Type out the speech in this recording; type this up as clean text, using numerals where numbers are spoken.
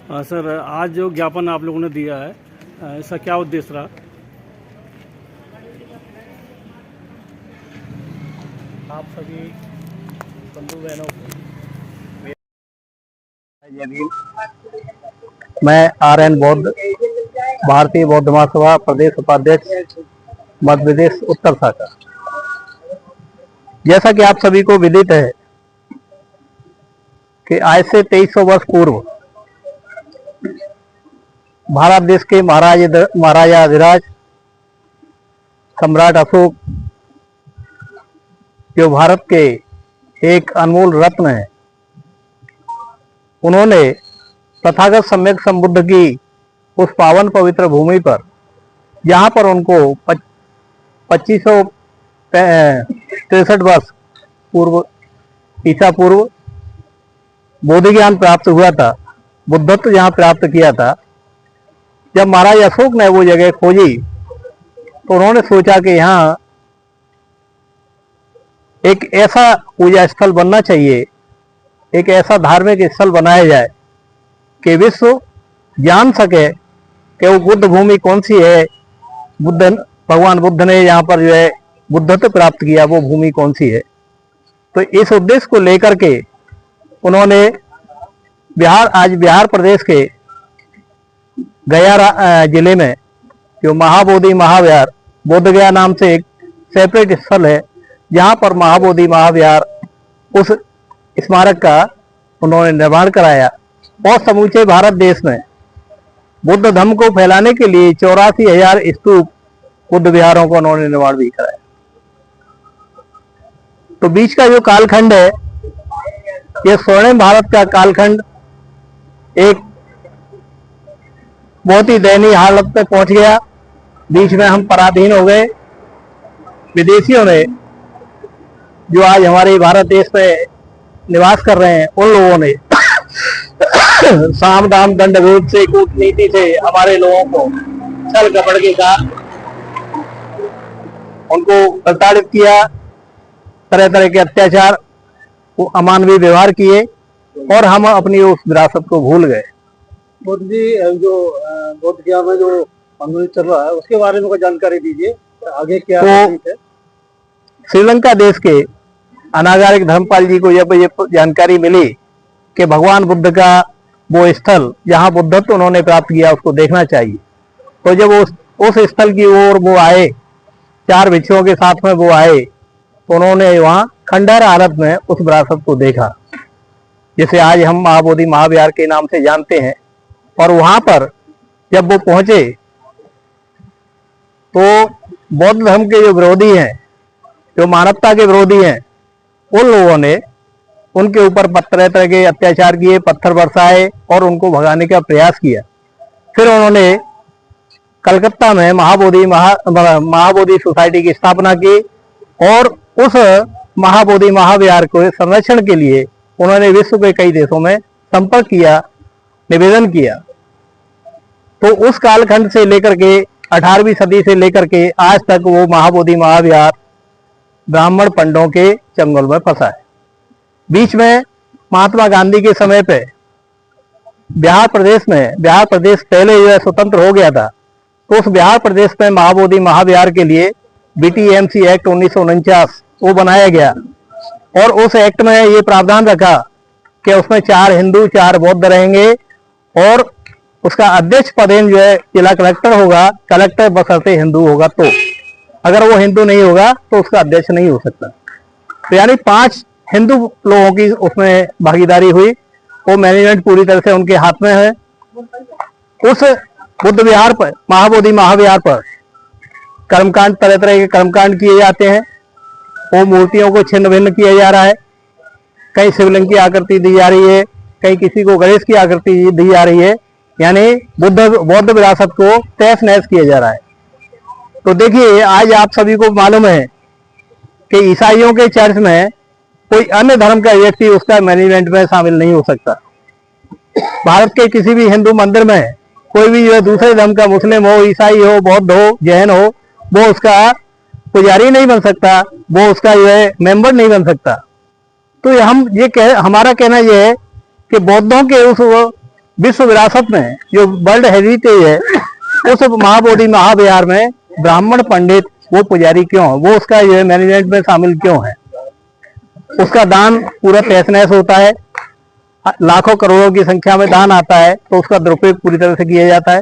Sir, आज जो ज्ञापन आप लोगों ने दिया है, इसका क्या उद्देश्य रहा? आप सभी बंधु बहनों को मैं RN बौद्ध, भारतीय बौद्ध महासभा प्रदेश उपाध्यक्ष, मध्य प्रदेश उत्तर शाखा। जैसा कि आप सभी को विदित है कि आज से 2300 वर्ष पूर्व भारत देश के महाराजा अधिराज सम्राट अशोक, जो भारत के एक अनमोल रत्न है, उन्होंने तथागत सम्यक संबुद्ध की उस पावन पवित्र भूमि पर, जहाँ पर उनको 2563 वर्ष पूर्व ईसा पूर्व बोधि ज्ञान प्राप्त हुआ था, बुद्धत्व जहाँ प्राप्त किया था, जब महाराज अशोक ने वो जगह खोजी तो उन्होंने सोचा कि यहाँ एक ऐसा पूजा स्थल बनना चाहिए, एक ऐसा धार्मिक स्थल बनाया जाए कि विश्व जान सके कि वो बुद्ध भूमि कौन सी है, भगवान बुद्ध ने यहाँ पर जो है बुद्धत्व प्राप्त किया, वो भूमि कौन सी है। तो इस उद्देश्य को लेकर के उन्होंने आज बिहार प्रदेश के गया जिले में जो महाबोधि महाविहार बोध गया नाम से एक सेपरेट स्थल है, जहाँ पर महाबोधि महाविहार उस स्मारक का उन्होंने निर्माण कराया और समूचे भारत देश में बुद्ध धर्म को फैलाने के लिए 84,000 स्तूप बुद्ध विहारों को उन्होंने निर्माण भी कराया। तो बीच का जो कालखंड है, ये स्वर्णिम भारत का कालखंड एक बहुत ही दयनीय हालत पे पहुंच गया। बीच में हम पराधीन हो गए। विदेशियों ने, जो आज हमारे भारत देश में निवास कर रहे हैं, उन लोगों ने साम दाम दंड भेद से, कूटनीति से हमारे लोगों को छल कपट के का उनको प्रताड़ित किया, तरह तरह के अत्याचार, अमानवीय व्यवहार किए और हम अपनी उस विरासत को भूल गए। बुद्ध जी, जो बौद्ध ज्ञान में जो आंदोलन चल रहा है, उसके बारे में कोई जानकारी दीजिए, आगे क्या है? श्रीलंका देश के अनागारिक धर्मपाल जी को जब ये जानकारी मिली कि भगवान बुद्ध का वो स्थल जहाँ बुद्धत्व उन्होंने प्राप्त किया उसको देखना चाहिए, तो जब उस स्थल की ओर वो आए, 4 भिक्षुओं के साथ में वो आए, तो उन्होंने वहाँ खंडहर हालत में उस विरासत को देखा, जिसे आज हम महाबोधि महाविहार के नाम से जानते हैं। और वहां पर जब वो पहुंचे तो बौद्ध धर्म के जो विरोधी हैं, जो मानवता के विरोधी हैं, उन लोगों ने उनके ऊपर तरह तरह के अत्याचार किए, पत्थर बरसाए और उनको भगाने का प्रयास किया। फिर उन्होंने कलकत्ता में महाबोधि सोसाइटी की स्थापना की और उस महाबोधि महाविहार को संरक्षण के लिए उन्होंने विश्व के कई देशों में संपर्क किया, निवेदन किया। तो उस कालखंड से लेकर के 18वीं सदी से लेकर के आज तक वो महाबोधि महाविहार ब्राह्मण पंडों के चंगुल में फंसा है। बीच में महात्मा गांधी के समय पे बिहार प्रदेश पहले जो है स्वतंत्र हो गया था, तो उस बिहार प्रदेश में महाबोधि महाविहार के लिए BTMC एक्ट 1949 वो बनाया गया और उस एक्ट में ये प्रावधान रखा कि उसमें 4 हिंदू 4 बौद्ध रहेंगे और उसका अध्यक्ष पदेन जो है जिला कलेक्टर होगा, कलेक्टर बशर्ते हिंदू होगा, तो अगर वो हिंदू नहीं होगा तो उसका अध्यक्ष नहीं हो सकता। तो यानी 5 हिंदू लोगों की उसमें भागीदारी हुई, वो मैनेजमेंट पूरी तरह से उनके हाथ में है। उस बुद्ध विहार पर, महाबोधि महाविहार पर कर्मकांड, तरह तरह के कर्मकांड किए जाते हैं। वो मूर्तियों को छिन्न भिन्न किया जा रहा है, कहीं शिवलिंग की आकृति दी जा रही है, कहीं किसी को गणेश की आकृति दी जा रही है, यानी बौद्ध विरासत को तहस नहस किया जा रहा है। तो देखिए, आज आप सभी को मालूम है कि ईसाइयों के चर्च में कोई अन्य धर्म का व्यक्ति उसका मैनेजमेंट में शामिल नहीं हो सकता। भारत के किसी भी हिंदू मंदिर में कोई भी जो है दूसरे धर्म का, मुस्लिम हो, ईसाई हो, बौद्ध हो, जैन हो, वो उसका पुजारी नहीं बन सकता, वो उसका जो है मेंबर नहीं बन सकता। तो हमारा कहना यह है कि बौद्धों के उस विश्व विरासत में जो वर्ल्ड हेरिटेज है, उस महाबोधि महाविहार में ब्राह्मण पंडित वो पुजारी क्यों है, वो उसका जो है मैनेजमेंट में शामिल क्यों है? उसका दान पूरा तहस नहस होता है, लाखों करोड़ों की संख्या में दान आता है, तो उसका दुरुपयोग पूरी तरह से किया जाता है।